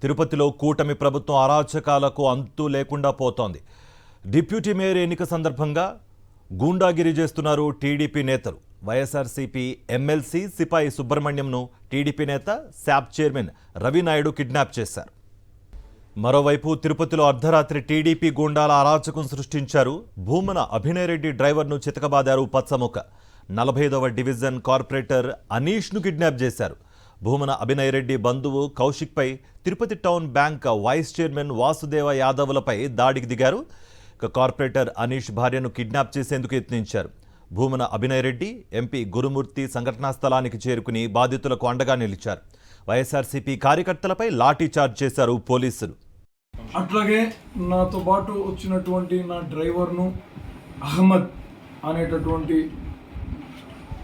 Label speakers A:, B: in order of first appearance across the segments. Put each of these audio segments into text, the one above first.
A: తిరుపతిలో కూటమి ప్రభుత్వం అరాచకాలకు అంతు లేకుండా పోతోంది. డిప్యూటీ మేయర్ ఎన్నిక సందర్భంగా గూండాగిరి చేస్తున్నారు టీడీపీ నేతలు. వైఎస్ఆర్సీపీ ఎమ్మెల్సీ సిపాయి సుబ్రహ్మణ్యంను టీడీపీ నేత శాప్ చైర్మన్ రవినాయుడు కిడ్నాప్ చేశారు. మరోవైపు తిరుపతిలో అర్ధరాత్రి టీడీపీ గూండాల అరాచకం సృష్టించారు. భూమన అభినయ్ రెడ్డి డ్రైవర్ను చితకబాదారు పచ్చముఖ. 45వ డివిజన్ కార్పొరేటర్ అనీష్ను కిడ్నాప్ చేశారు. భూమన అభినయ్ రెడ్డి బంధువు కౌశిక్పై Tirupati town bank vice chairman Vasudeva యాదవ్లపై దాడికి దిగారు. కార్పొరేటర్ అనీష్ భార్యను కిడ్నాప్ చేసేందుకు యత్నించారు. భూమన అభినయ్ రెడ్డి, ఎంపీ గురుమూర్తి సంఘటనా స్థలానికి చేరుకుని బాధితులకు అండగా నిలిచారు. వైఎస్ఆర్సీపీ కార్యకర్తలపై లాఠీ చార్జ్ చేశారు పోలీసులు.
B: అట్లాగే నాతో పాటు వచ్చినటువంటి నా డ్రైవర్ను అహ్మద్ అనేటటువంటి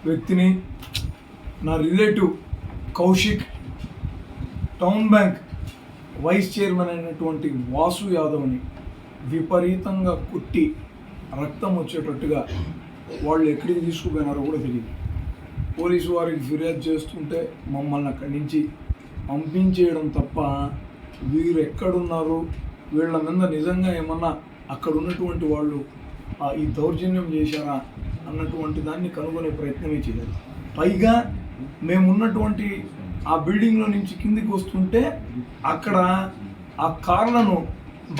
B: వ్యక్తిని, నా relative Kaushik, town bank vice chairman అయినటువంటి వాసు యాదవ్ని విపరీతంగా కుట్టి రక్తం వచ్చేటట్టుగా వాళ్ళు ఎక్కడికి తీసుకుపోయినారో కూడా తెలియదు. పోలీసు వారికి ఫిర్యాదు చేస్తుంటే మమ్మల్ని అక్కడి నుంచి పంపించేయడం తప్ప వీరు ఎక్కడున్నారు, వీళ్ళ మీద నిజంగా ఏమన్నా అక్కడ ఉన్నటువంటి వాళ్ళు ఈ దౌర్జన్యం చేశారా అన్నటువంటి దాన్ని కనుగొనే ప్రయత్నమే చేయలేదు. పైగా మేమున్నటువంటి ఆ బిల్డింగ్లో నుంచి కిందికి వస్తుంటే అక్కడ ఆ కార్లను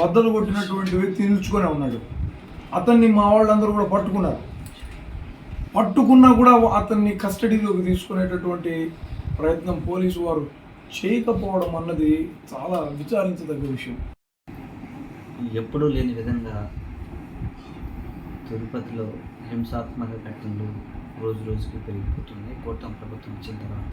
B: బద్దలు కొట్టినటువంటి వ్యక్తి నిల్చుకొని ఉన్నాడు. అతన్ని మా వాళ్ళందరూ కూడా పట్టుకున్నా కూడా అతన్ని కస్టడీలోకి తీసుకునేటటువంటి ప్రయత్నం పోలీసు వారు చేయకపోవడం అన్నది చాలా విచారించదగ్గ విషయం.
C: ఎప్పుడూ లేని విధంగా తిరుపతిలో హింసాత్మక ఘటనలు రోజు రోజుకి పెరిగిపోతున్నాయి. కూటమి ప్రభుత్వం వచ్చిన తర్వాత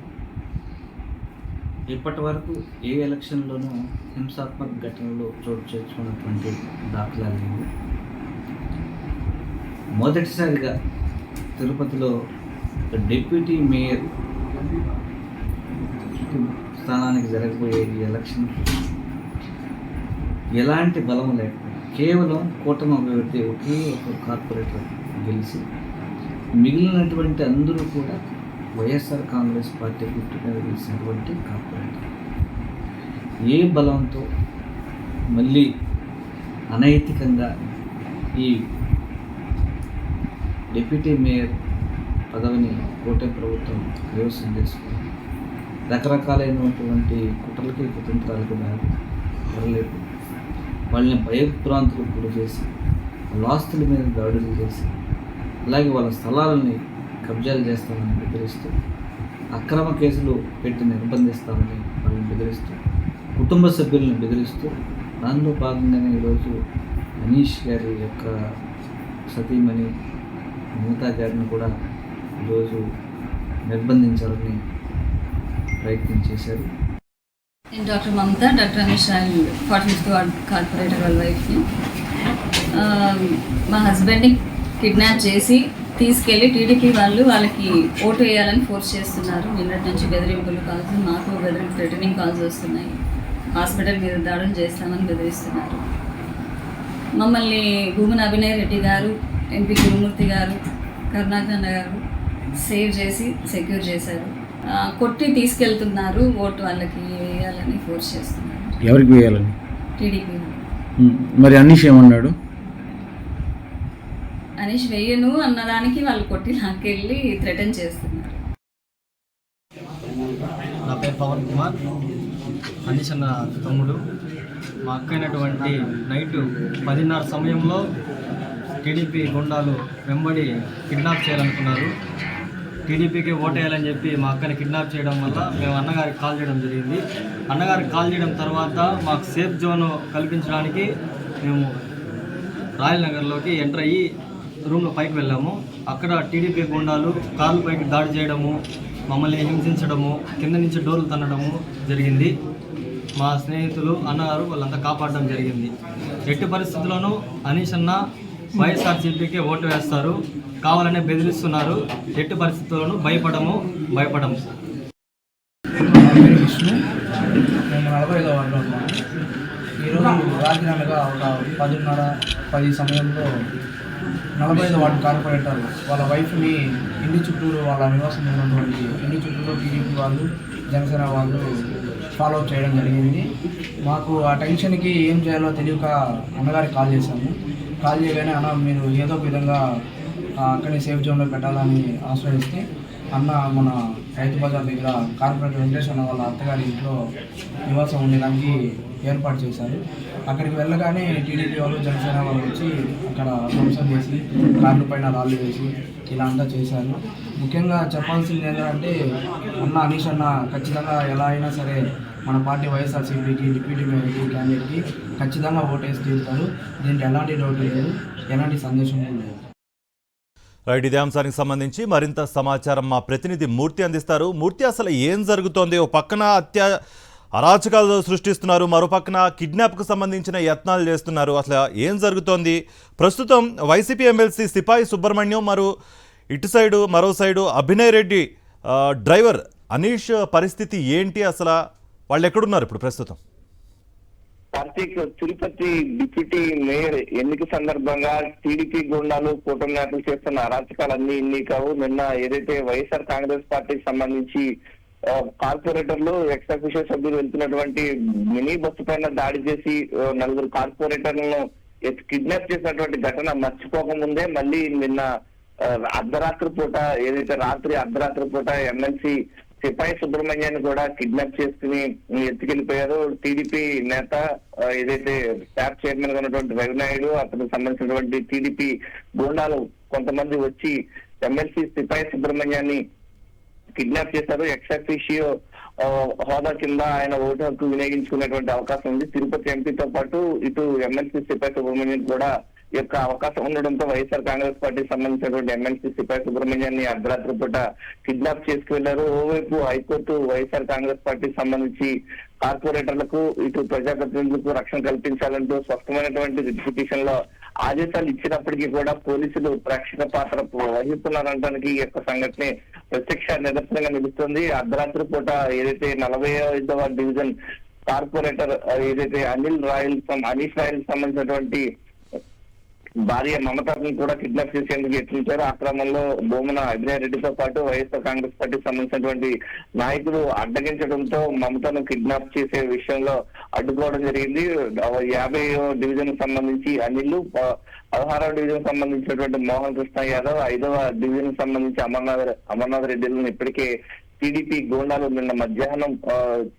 C: ఇప్పటి వరకు ఏ ఎలక్షన్లోనూ హింసాత్మక ఘటనలు చోటు చేసుకున్నటువంటి దాఖలాలు లేవు. మొదటిసారిగా తిరుపతిలో డిప్యూటీ మేయర్ స్థానానికి జరగబోయే ఈ ఎలక్షన్ ఎలాంటి బలం లేకుండా కేవలం కూటమి అభివృద్ధి ఒకే ఒక కార్పొరేటర్ గెలిచి మిగిలినటువంటి అందరూ కూడా వైఎస్ఆర్ కాంగ్రెస్ పార్టీ గుర్తు మీద గెలిచినటువంటి కార్పొరేటర్ ఏ బలంతో మళ్ళీ అనైతికంగా ఈ డిప్యూటీ మేయర్ పదవిని కూటమి ప్రభుత్వం కైవసం చేసుకుంది. రకరకాలైనటువంటి కుట్రలకి కుతంత్రాలకు వరలేదు. వాళ్ళని భయభ్రాంతులకు గురి చేసి వాళ్ళ ఆస్తుల మీద దాడులు చేసి అలాగే వాళ్ళ స్థలాలని కబ్జాలు చేస్తామని బెదిరిస్తూ అక్రమ కేసులు పెట్టి నిర్బంధిస్తామని వాళ్ళని బెదిరిస్తూ కుటుంబ సభ్యులను బెదిరిస్తూ దానిలో భాగంగానే ఈరోజు అనీష్ గారి యొక్క సతీమణి మమతా గారిని కూడా ఈరోజు నిర్బంధించాలని ప్రయత్నం చేశారు.
D: నేను doctor Mamata, doctor Anish 45th ward corporator వాళ్ళ వైఫ్ని. మా హస్బెండ్ని కిడ్నాప్ చేసి తీసుకెళ్ళి టీడీపీ వాళ్ళకి ఓటు వేయాలని ఫోర్స్ చేస్తున్నారు. నిన్నటి నుంచి బెదిరింపులు కాల్స్, మాకు థ్రెటనింగ్ కాల్స్ వస్తున్నాయి. హాస్పిటల్ మీద దాడులు చేస్తామని బెదిరిస్తున్నారు. మమ్మల్ని భూమన అభినయ్ రెడ్డి గారు, ఎంపీ గురుమూర్తి గారు, కరుణాకర్ గారు సేవ్ చేసి సెక్యూర్ చేశారు. కొట్టి తీసుకెళ్తున్నారు. ఓటు వాళ్ళకి వేయాలని ఫోర్స్ చేస్తున్నారు.
E: ఎవరికి వేయాలని?
D: టీడీపీ.
E: మరి అనీష్ ఏమన్నాడు?
D: అనీష్ వేయను అన్నదానికి వాళ్ళు కొట్టి నాకెళ్ళి థ్రెటన్ చేస్తున్నారు.
F: నా పేరు పవన్ కుమార్, అనీష్ అన్న తమ్ముడు. మా అక్క అయినటువంటి నైట్ 10:30 సమయంలో టీడీపీ గుండాలు వెంబడి కిడ్నాప్ చేయాలనుకున్నారు. టీడీపీకి ఓటు వేయాలని చెప్పి మా అక్కని కిడ్నాప్ చేయడం వల్ల మేము అన్నగారికి కాల్ చేయడం జరిగింది. అన్నగారికి కాల్ చేయడం తర్వాత మాకు సేఫ్ జోన్ కల్పించడానికి మేము రాయల్ నగర్లోకి ఎంటర్ అయ్యి రూమ్లో పైకి వెళ్ళాము. అక్కడ టీడీపీ గుండాలు కార్ల పైకి దాడి చేయడము, మమ్మల్ని హింసించడము, కింద నుంచి డోర్లు తన్నడము జరిగింది. మా స్నేహితులు అన్నగారు వాళ్ళంతా కాపాడడం జరిగింది. ఎట్టి పరిస్థితుల్లోనూ అనీష్ అన్న వైఎస్ఆర్సీపీకి ఓటు వేస్తారు, కావాలనే బెదిరిస్తున్నారు. ఎట్టి పరిస్థితుల్లోనూ భయపడము.
G: విష్ణు, మేము 45వ వార్డులో ఉన్నాము. ఈరోజు రాజధానిగా ఒక 10:30 సమయంలో 45వ వార్డు కార్పొరేటర్ వాళ్ళ వైఫ్ని ఇంటి చుట్టూరు, వాళ్ళ నివాసం ఉన్నటువంటి ఇంటి చుట్టూరు టీడీపీ వాళ్ళు, జనసేన వాళ్ళు ఫాలో చేయడం జరిగింది. మాకు ఆ టెన్షన్కి ఏం చేయాలో తెలియక అన్నగారికి కాల్ చేశాము. కాల్ చేయగానే అన్న మీరు ఏదో ఒక విధంగా అక్కడిని సేఫ్ జోన్లో పెట్టాలని ఆశ్రయిస్తే అన్న మన రైతు బజార్ దగ్గర కార్పొరేటర్ వెంకటేష్ అన్న వాళ్ళ అత్తగారి ఇంట్లో నివాసం ఉండడానికి ఏర్పాటు చేశారు. అక్కడికి వెళ్ళగానే టీడీపీ వాళ్ళు జనసేన వాళ్ళు వచ్చి అక్కడ ధ్వంసం చేసి కార్ల పైన రాళ్ళు వేసి ఇలా అంతా చేశారు. ముఖ్యంగా చెప్పాల్సింది ఏంటంటే అన్న అనీష్ అన్న ఖచ్చితంగా ఎలా అయినా సరే మన పార్టీ వైఎస్ఆర్సీపీకి డిప్యూటీ మేయర్కి క్యాండిడేట్కి ఖచ్చితంగా ఓటేసి తీరుతారు. దీంట్లో ఎలాంటి డౌట్ లేదు, ఎలాంటి సందేశం లేదు.
A: రైట్, ఇదే అంశానికి సంబంధించి మరింత సమాచారం మా ప్రతినిధి మూర్తి అందిస్తారు. మూర్తి, అసలు ఏం జరుగుతోంది? ఓ పక్కన అరాచకాలు సృష్టిస్తున్నారు, మరో పక్కన కిడ్నాప్కు సంబంధించిన యత్నాలు చేస్తున్నారు. అసలు ఏం జరుగుతోంది? ప్రస్తుతం వైసీపీ ఎమ్మెల్సీ సిపాయి సుబ్రహ్మణ్యం, మరో సైడు అభినయ్ రెడ్డి డ్రైవర్ అనీష్ పరిస్థితి ఏంటి? అసలు వాళ్ళు ఎక్కడున్నారు ఇప్పుడు ప్రస్తుతం?
H: కార్తీక్, తిరుపతి డిప్యూటీ మేయర్ ఎన్నిక సందర్భంగా టీడీపీ గుండాలు కూటమి నేతలు చేస్తున్న అరాచకాలన్నీ ఇన్ని కావు. నిన్న ఏదైతే వైఎస్ఆర్ కాంగ్రెస్ పార్టీకి సంబంధించి కార్పొరేటర్లు ఎక్స్ అఫీషియల్ సభ్యులు వెళ్తున్నటువంటి మినీ బస్సు పైన దాడి చేసి 4 కార్పొరేటర్లను కిడ్నాప్ చేసినటువంటి ఘటన మర్చిపోకముందే మళ్ళీ నిన్న అర్ధరాత్రి పూట రాత్రి అర్ధరాత్రి పూట ఎమ్మెల్సీ సిపాయి సుబ్రహ్మణ్యాన్ని కూడా కిడ్నాప్ చేసుకుని ఎత్తుకెళ్లిపోయారు. టీడీపీ నేత ఏదైతే స్టాఫ్ చైర్మన్ గా ఉన్నటువంటి రవినాయుడు, అతనికి సంబంధించినటువంటి టీడీపీ గూండాలు కొంతమంది వచ్చి ఎమ్మెల్సీ సిపాయి సుబ్రహ్మణ్యాన్ని కిడ్నాప్ చేశారు. ఎక్స్ అఫీషియో హోదా కింద ఆయన ఓటు హక్కు వినియోగించుకునేటువంటి అవకాశం ఉంది. తిరుపతి ఎంపీతో పాటు ఇటు ఎమ్మెల్సీ సిపాయి సుబ్రహ్మణ్యం కూడా యొక్క అవకాశం ఉండడంతో వైఎస్ఆర్ కాంగ్రెస్ పార్టీకి సంబంధించినటువంటి ఎమ్మెల్సీ సిపాయి సుబ్రహ్మణ్యాన్ని అర్ధరాత్రి పూట కిడ్నాప్ చేసుకువెళ్లారు. ఓవైపు హైకోర్టు వైఎస్ఆర్ కాంగ్రెస్ పార్టీకి సంబంధించి కార్పొరేటర్లకు ఇటు ప్రజాప్రతినిధులకు రక్షణ కల్పించాలంటూ స్పష్టమైనటువంటి రిట్ పిటిషన్ లో ఆదేశాలు ఇచ్చినప్పటికీ కూడా పోలీసులు రక్షణ పాత్ర వహిస్తున్నారనడానికి ఈ యొక్క సంఘటన ప్రత్యక్ష నిదర్శనంగా నిలుస్తుంది. అర్ధరాత్రి పూట ఏదైతే 45వ డివిజన్ కార్పొరేటర్ ఏదైతే అనీష్ రాయల్ సంబంధించినటువంటి భార్య మమతను కూడా కిడ్నాప్ చేసేందుకు యత్నించారు. ఆ క్రమంలో బొమ్మన అభినయ్ రెడ్డితో పాటు వైఎస్ఆర్ కాంగ్రెస్ పార్టీకి సంబంధించినటువంటి నాయకులు అడ్డగించడంతో మమతను కిడ్నాప్ చేసే విషయంలో అడ్డుకోవడం జరిగింది. 50వ డివిజన్ సంబంధించి అనిల్, 16వ డివిజన్ సంబంధించినటువంటి మోహన్ కృష్ణ యాదవ్, 5వ డివిజన్ సంబంధించి అమర్నాథ్ రెడ్డిలను ఇప్పటికే టీడీపీ గూండాలు నిన్న మధ్యాహ్నం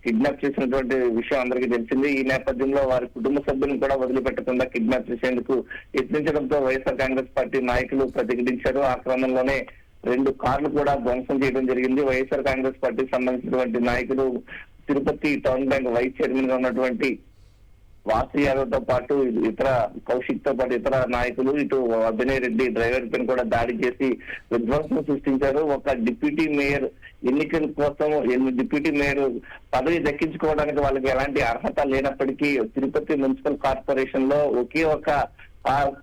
H: కిడ్నాప్ చేసినటువంటి విషయం అందరికీ తెలిసింది. ఈ నేపథ్యంలో వారి కుటుంబ సభ్యులను కూడా వదిలిపెట్టకుండా కిడ్నాప్ చేసేందుకు యత్నించడంతో వైఎస్ఆర్ కాంగ్రెస్ పార్టీ నాయకులు ప్రతిఘటించారు. ఆ క్రమంలోనే 2 కార్లు కూడా ధ్వంసం చేయడం జరిగింది. వైఎస్ఆర్ కాంగ్రెస్ పార్టీకి సంబంధించినటువంటి నాయకులు Tirupati town bank vice chairman గా ఉన్నటువంటి వాసు యాదవ్ తో పాటు కౌశిక్ తో పాటు ఇతర నాయకులు ఇటు అభినయ్ రెడ్డి డ్రైవర్ పైన కూడా దాడి చేసి విధ్వంసం సృష్టించారు. ఒక డిప్యూటీ మేయర్ ఎన్నికల కోసం డిప్యూటీ మేయర్ పదవి దక్కించుకోవడానికి వాళ్ళకి ఎలాంటి అర్హత లేనప్పటికీ తిరుపతి మున్సిపల్ కార్పొరేషన్ లో ఒకే ఒక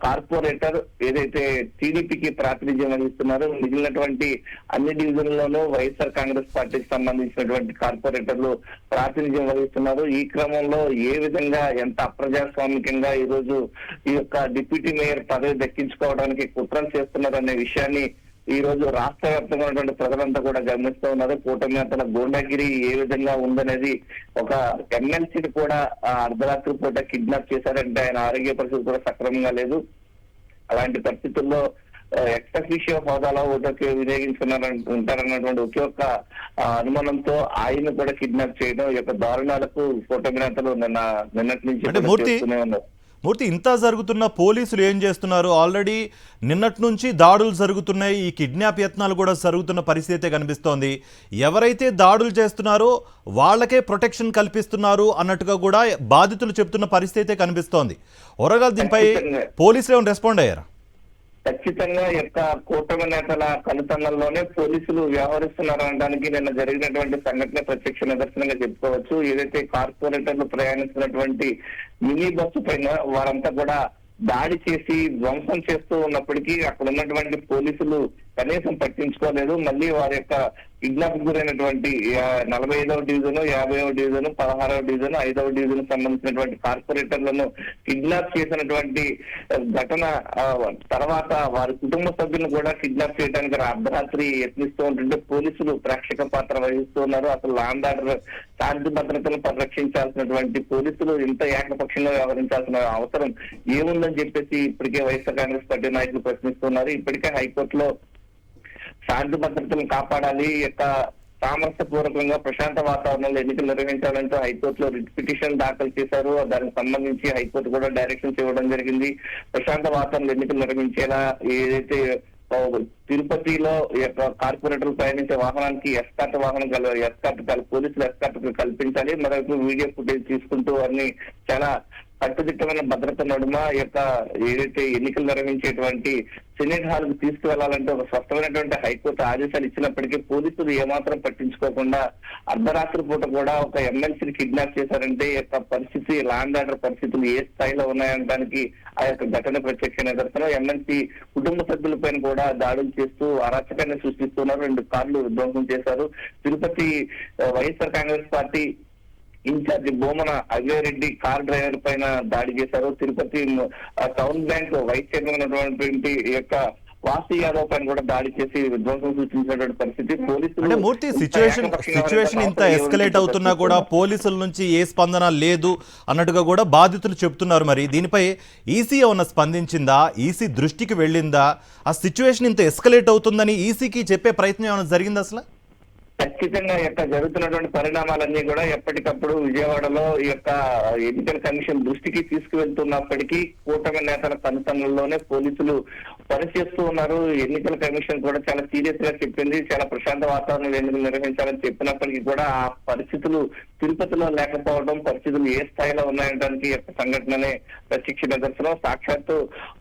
H: కార్పొరేటర్ ఏదైతే టీడీపీకి ప్రాతినిధ్యం వహిస్తున్నారో మిగిలినటువంటి అన్ని డివిజన్లలోనూ వైఎస్ఆర్ కాంగ్రెస్ పార్టీకి సంబంధించినటువంటి కార్పొరేటర్లు ప్రాతినిధ్యం వహిస్తున్నారు. ఈ క్రమంలో ఏ విధంగా ఎంత అప్రజాస్వామికంగా ఈ రోజు ఈ యొక్క డిప్యూటీ మేయర్ పదవి దక్కించుకోవడానికి కుట్రలు చేస్తున్నారు అనే విషయాన్ని ఈ రోజు రాష్ట్ర వ్యాప్తంగా ఉన్నటువంటి ప్రజలంతా కూడా గమనిస్తూ ఉన్నారు. కూటమి నేతల గూండాగిరి ఏ విధంగా ఉందనేది, ఒక ఎమ్మెల్సీని కూడా అర్ధరాత్రి పూట కిడ్నాప్ చేశారంటే ఆయన ఆరోగ్య పరిస్థితి కూడా సక్రమంగా లేదు. అలాంటి పరిస్థితుల్లో ఎక్స్ అఫీషియో హోదాలో ఓటుకు ఉంటారన్నటువంటి ఒకే ఒక్క అనుమానంతో ఆయన కూడా కిడ్నాప్ చేయడం ఈ యొక్క దారుణాలకు కూటమి నేతలు నిన్నటి నుంచి ఉన్నారు.
A: మూర్తి, ఇంత జరుగుతున్న పోలీసులు ఏం చేస్తున్నారు? ఆల్రెడీ నిన్నటి నుంచి దాడులు జరుగుతున్నాయి, ఈ కిడ్నాప్ యత్నాలు కూడా జరుగుతున్న పరిస్థితి కనిపిస్తోంది. ఎవరైతే దాడులు చేస్తున్నారో వాళ్ళకే ప్రొటెక్షన్ కల్పిస్తున్నారు అన్నట్టుగా కూడా బాధితులు చెప్తున్న పరిస్థితి కనిపిస్తోంది. ఓవరాల్ దీనిపై పోలీసులు ఏమైనా రెస్పాండ్ అయ్యారా?
H: ఖచ్చితంగా యొక్క కూటమి నేతల కనుతన్నల్లోనే పోలీసులు వ్యవహరిస్తున్నారనడానికి నిన్న జరిగినటువంటి సంఘటన ప్రత్యక్ష నిదర్శనంగా చెప్పుకోవచ్చు. ఏదైతే కార్పొరేటర్లు ప్రయాణిస్తున్నటువంటి మినీ బస్సు పైన వారంతా కూడా దాడి చేసి ధ్వంసం చేస్తూ ఉన్నప్పటికీ అక్కడ ఉన్నటువంటి పోలీసులు కనీసం పట్టించుకోలేదు. మళ్ళీ వారి యొక్క కిడ్నాప్ గురైనటువంటి 45వ డివిజన్, 50వ డివిజన్, 16వ డివిజన్, 5వ డివిజన్ సంబంధించినటువంటి కార్పొరేటర్లను కిడ్నాప్ చేసినటువంటి ఘటన తర్వాత వారి కుటుంబ సభ్యులను కూడా కిడ్నాప్ చేయడానికి అర్ధరాత్రి యత్నిస్తూ ఉంటుంటే పోలీసులు ప్రేక్షక పాత్ర వహిస్తూ ఉన్నారు. అసలు లా అండ్ ఆర్డర్ శాంతి భద్రతను పరిరక్షించాల్సినటువంటి పోలీసులు ఇంత ఏకపక్షంగా వ్యవహరించాల్సిన అవసరం ఏముందని చెప్పేసి ఇప్పటికే వైఎస్ఆర్ కాంగ్రెస్ పార్టీ నాయకులు ప్రశ్నిస్తున్నారు. ఇప్పటికే హైకోర్టులో శాంతి భద్రతలను కాపాడాలి, సామరస్యపూర్వకంగా ప్రశాంత వాతావరణంలో ఎన్నికలు నిర్వహించాలంటూ హైకోర్టులో రిట్ పిటిషన్ దాఖలు చేశారు. దానికి సంబంధించి హైకోర్టు కూడా డైరెక్షన్స్ ఇవ్వడం జరిగింది. ప్రశాంత వాతావరణంలో ఎన్నికలు నిర్వహించేలా ఏదైతే తిరుపతిలో కార్పొరేటర్లు ప్రయాణించే వాహనానికి ఎస్కార్ట్ పోలీసులు ఎస్కార్ట్ కల్పించాలి. మరొక వీడియో ఫుటేజ్ తీసుకుంటూ అన్ని చాలా కట్టుదిట్టమైన భద్రత నడుమ ఏదైతే ఎన్నికలు నిర్వహించేటువంటి సెనేట్ హాల్ కు తీసుకువెళ్లాలంటే ఒక స్పష్టమైనటువంటి హైకోర్టు ఆదేశాలు ఇచ్చినప్పటికీ పోలీసులు ఏమాత్రం పట్టించుకోకుండా అర్ధరాత్రి పూట కూడా ఒక ఎమ్మెల్సీని కిడ్నాప్ చేశారంటే పరిస్థితి, లా అండ్ ఆర్డర్ పరిస్థితులు ఏ స్థాయిలో ఉన్నాయనడానికి ఆ ఘటన ప్రత్యక్ష నిదర్శనం. ఎమ్మెల్సీ కుటుంబ సభ్యులపైన కూడా దాడులు చేస్తూ అరాచకాన్ని సృష్టిస్తున్నారు. 2 కార్లు విధ్వంసం చేశారు. Tirupati YSR Congress party incharge Bhumana Ajay Reddy car driver పైన దాడి చేశారు. Tirupati town bank vice chairman ఉన్నటువంటి వాసు యాదవ్ పైన కూడా దాడి చేసి విధ్వంసం సృష్టించినటువంటి పరిస్థితి. పోలీసులు
A: అంటే మూర్తి సిచ్యువేషన్ ఇంత ఎస్కలేట్ అవుతున్నా కూడా పోలీసుల నుంచి ఏ స్పందన లేదు అన్నట్టుగా కూడా బాధితులు చెప్తున్నారు. మరి దీనిపై ఈసీ ఏమన్నా స్పందించిందా? ఈసీ దృష్టికి వెళ్ళిందా? ఆ సిచ్యువేషన్ ఇంత ఎస్కలేట్ అవుతుందని ఈసీకి చెప్పే ప్రయత్నం ఏమైనా జరిగిందా? అసలు
H: ఖచ్చితంగా జరుగుతున్నటువంటి పరిణామాలన్నీ కూడా ఎప్పటికప్పుడు విజయవాడలో ఎన్నికల కమిషన్ దృష్టికి తీసుకువెళ్తున్నప్పటికీ కూటమి నేతల కనుసన్నల్లోనే పోలీసులు పనిచేస్తూ ఉన్నారు. ఎన్నికల కమిషన్ కూడా చాలా సీరియస్ గా చెప్పింది, చాలా ప్రశాంత వాతావరణంలో ఎన్నికలు నిర్వహించాలని చెప్పినప్పటికీ కూడా ఆ పరిస్థితులు తిరుపతిలో లేకపోవడం, పరిస్థితులు ఏ స్థాయిలో ఉన్నాయనడానికి సంఘటననే ప్రత్యక్ష నిదర్శనం. సాక్షాత్తు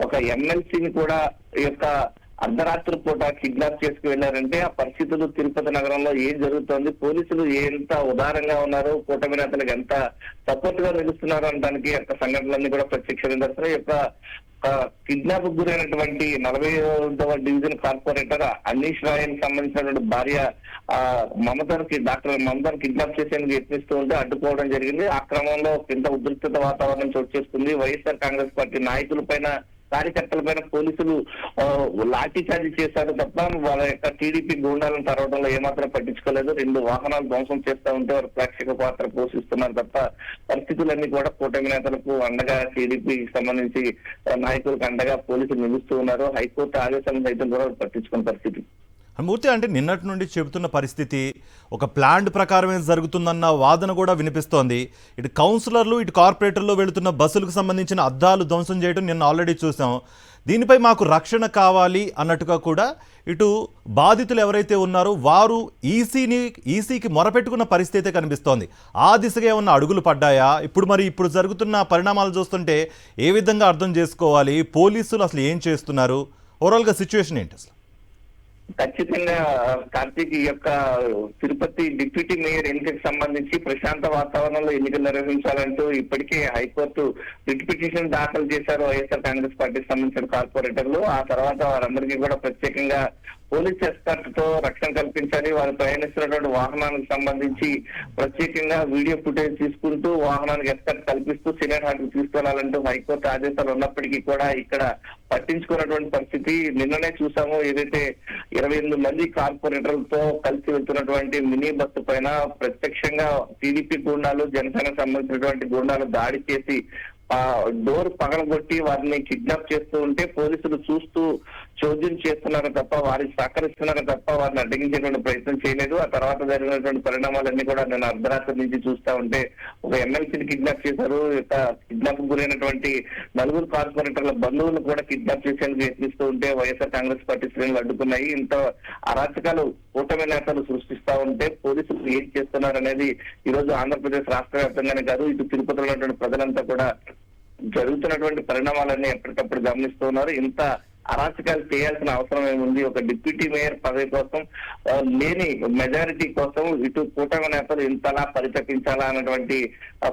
H: ఒక ఎమ్మెల్సీని కూడా అర్ధరాత్రి పూట కిడ్నాప్ చేసుకు వెళ్లారంటే ఆ పరిస్థితులు తిరుపతి నగరంలో ఏం జరుగుతోంది, పోలీసులు ఎంత ఉదారంగా ఉన్నారు, కూటమి నేతలకు ఎంత సపోర్ట్ గా నిలుస్తున్నారు అనడానికి సంఘటనలన్నీ కూడా ప్రత్యక్ష నిదర్శనం. కిడ్నాప్ గురైనటువంటి 40వ డివిజన్ కార్పొరేటర్ అనీష్ రాయల్ సంబంధించినటువంటి భార్య డాక్టర్ మమతను కిడ్నాప్ చేసేందుకు యత్నిస్తూ ఉంటే అడ్డుకోవడం జరిగింది. ఆ క్రమంలో కింద ఉద్రిక్తత వాతావరణం చోటు చేసుకుంది. వైఎస్ఆర్ కాంగ్రెస్ పార్టీ నాయకుల పైన, కార్యకర్తల పైన పోలీసులు లాఠీ చార్జీ చేశారు తప్ప వాళ్ళ టీడీపీ గూండాలను తరవడంలో ఏమాత్రం పట్టించుకోలేదు. 2 వాహనాలు ధ్వంసం చేస్తూ ఉంటే వారు ప్రేక్షక పాత్ర పోషిస్తున్నారు తప్ప పరిస్థితులన్నీ కూడా కూటమి నేతలకు అండగా, టీడీపీకి సంబంధించి నాయకులకు అండగా పోలీసులు నిలుస్తూ ఉన్నారు. హైకోర్టు ఆదేశాలను సైతం కూడా పట్టించుకున్న పరిస్థితి.
A: మూర్తి, అంటే నిన్నటి నుండి చెబుతున్న పరిస్థితి ఒక ప్లాన్ ప్రకారమే జరుగుతుందన్న వాదన కూడా వినిపిస్తోంది. ఇటు కౌన్సిలర్లు, ఇటు కార్పొరేటర్లు వెళుతున్న బస్సులకు సంబంధించిన అద్దాలు ధ్వంసం చేయడం నిన్న ఆల్రెడీ చూసాం. దీనిపై మాకు రక్షణ కావాలి అన్నట్టుగా కూడా ఇటు బాధితులు ఎవరైతే ఉన్నారో వారు ఈసీకి మొరపెట్టుకున్న పరిస్థితి కనిపిస్తోంది. ఆ దిశగా ఏమన్నా అడుగులు పడ్డాయా? ఇప్పుడు జరుగుతున్న పరిణామాలు చూస్తుంటే ఏ విధంగా అర్థం చేసుకోవాలి? పోలీసులు అసలు ఏం చేస్తున్నారు? ఓవరాల్గా సిచ్యువేషన్ ఏంటి అసలు?
H: ఖచ్చితంగా కార్తీక్, తిరుపతి డిప్యూటీ మేయర్ ఎన్నికకు సంబంధించి ప్రశాంత వాతావరణంలో ఎన్నికలు నిర్వహించాలంటూ ఇప్పటికే హైకోర్టు రిట్ పిటిషన్ దాఖలు చేశారు వైఎస్ఆర్ కాంగ్రెస్ పార్టీకి సంబంధించిన కార్పొరేటర్లు. ఆ తర్వాత వారందరికీ కూడా ప్రత్యేకంగా పోలీస్ ఎస్కార్ట్ తో రక్షణ కల్పించాలి, వారు ప్రయాణిస్తున్నటువంటి వాహనానికి సంబంధించి ప్రత్యేకంగా వీడియో ఫుటేజ్ తీసుకుంటూ వాహనానికి ఎస్కార్ట్ కల్పిస్తూ సెనేట్ హాల్ కు తీసుకెళ్లాలంటూ హైకోర్టు ఆదేశాలు ఉన్నప్పటికీ కూడా ఇక్కడ పట్టించుకున్నటువంటి పరిస్థితి నిన్ననే చూసాము. ఏదైతే 28 మంది కార్పొరేటర్లతో కలిసి వెళ్తున్నటువంటి మినీ బస్సు పైన ప్రత్యక్షంగా టీడీపీ గూండాలు, జనసేనకు సంబంధించినటువంటి గూండాలు దాడి చేసి డోర్ పగలగొట్టి వారిని కిడ్నాప్ చేస్తూ ఉంటే పోలీసులు చూస్తూ చోద్యం చేస్తున్నారు తప్ప, వారికి సహకరిస్తున్నారు తప్ప వారిని అడ్డగించేటువంటి ప్రయత్నం చేయలేదు. ఆ తర్వాత జరిగినటువంటి పరిణామాలన్నీ కూడా నేను అర్ధరాత్రి నుంచి చూస్తా ఉంటే ఒక ఎమ్మెల్సీని కిడ్నాప్ చేశారు. కిడ్నాప్ గురైనటువంటి 4 కార్పొరేటర్ల బంధువులను కూడా కిడ్నాప్ చేసేందుకు యత్నిస్తూ ఉంటే వైఎస్ఆర్ కాంగ్రెస్ పార్టీ శ్రేణులు అడ్డుకున్నాయి. ఇంత అరాచకాలు కూటమి నేతలు సృష్టిస్తా ఉంటే పోలీసులు ఏం చేస్తున్నారు అనేది ఈ రోజు ఆంధ్రప్రదేశ్ రాష్ట్ర వ్యాప్తంగానే కాదు, ఇటు తిరుపతిలో ఉన్నటువంటి ప్రజలంతా కూడా జరుగుతున్నటువంటి పరిణామాలన్నీ ఎప్పటికప్పుడు గమనిస్తూ ఉన్నారు. ఇంత అరాచకాలు చేయాల్సిన అవసరం ఏముంది? ఒక డిప్యూటీ మేయర్ పదవి కోసం లేని మెజారిటీ కోసం ఇటు కూటమి నేతలు ఇంతలా పరితపించాలా అన్నటువంటి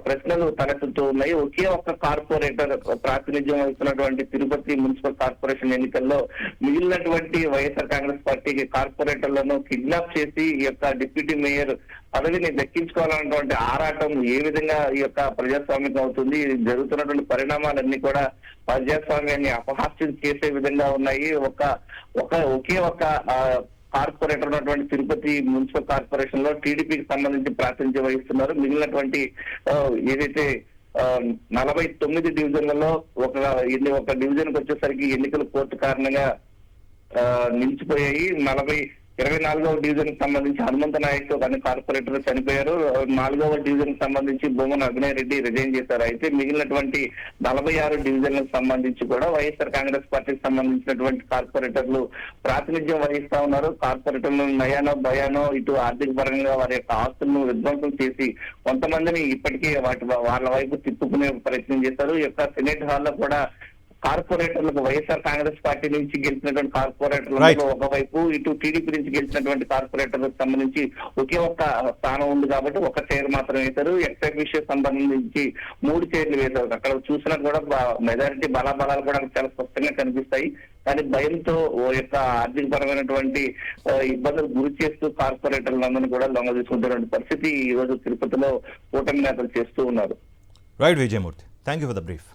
H: ప్రశ్నలు తలెత్తుతూ ఉన్నాయి. ఒకే ఒక్క కార్పొరేటర్ ప్రాతినిధ్యం వహిస్తున్నటువంటి తిరుపతి మున్సిపల్ కార్పొరేషన్ ఎన్నికల్లో మిగిలినటువంటి వైఎస్ఆర్ కాంగ్రెస్ పార్టీకి కార్పొరేటర్లను కిడ్నాప్ చేసి ఈ యొక్క డిప్యూటీ మేయర్ పదవిని దక్కించుకోవాలన్నటువంటి ఆరాటం ఏ విధంగా ఈ యొక్క ప్రజాస్వామ్యం అవుతుంది? జరుగుతున్నటువంటి పరిణామాలన్నీ కూడా ప్రజాస్వామ్యాన్ని అపహాస్యం చేసే విధంగా ఉన్నాయి. ఒకే ఒక కార్పొరేటర్ ఉన్నటువంటి తిరుపతి మున్సిపల్ కార్పొరేషన్ లో టీడీపీకి సంబంధించి ప్రాతినిధ్యం వహిస్తున్నారు. మిగిలినటువంటి ఏదైతే 49 డివిజన్లలో ఒక డివిజన్ కి వచ్చేసరికి ఎన్నికల కోర్టు కారణంగా నిలిచిపోయాయి. 24వ డివిజన్ కి సంబంధించి హనుమంత నాయక్ అనే కార్పొరేటర్ చనిపోయారు. 4వ డివిజన్ కి సంబంధించి బొమ్మన అభినయ్ రెడ్డి రిజైన్ చేశారు. అయితే మిగిలినటువంటి 46 డివిజన్లకు సంబంధించి కూడా వైఎస్ఆర్ కాంగ్రెస్ పార్టీకి సంబంధించినటువంటి కార్పొరేటర్లు ప్రాతినిధ్యం వహిస్తా ఉన్నారు. కార్పొరేటర్లు నయానో భయానో ఇటు ఆర్థిక పరంగా వారి యొక్క ఆస్తులను విధ్వంసం చేసి కొంతమందిని ఇప్పటికీ వాళ్ళ వైపు తిప్పుకునే ప్రయత్నం చేశారు. ఈ యొక్క సెనేట్ హాల్లో కూడా కార్పొరేటర్లకు వైఎస్ఆర్ కాంగ్రెస్ పార్టీ నుంచి గెలిచినటువంటి కార్పొరేటర్లు ఒకవైపు, ఇటు టీడీపీ నుంచి గెలిచినటువంటి కార్పొరేటర్లకు సంబంధించి ఒకే ఒక్క స్థానం ఉంది కాబట్టి ఒక చైర్ మాత్రం వేశారు. ఎక్సైజ్ విషయం సంబంధించి 3 చైర్లు వేశారు. అక్కడ చూసినా కూడా మెజారిటీ బలాబలాలు కూడా చాలా స్పష్టంగా కనిపిస్తాయి. కానీ భయంతో యొక్క ఆర్థిక పరమైనటువంటి ఇబ్బందులు గురి చేస్తూ కార్పొరేటర్లందరినీ కూడా లొంగ తీసుకుంటున్న పరిస్థితి ఈ రోజు తిరుపతిలో కూటమి నేతలు చేస్తూ ఉన్నారు.
A: Right Vijayamurthy, thank you for the brief.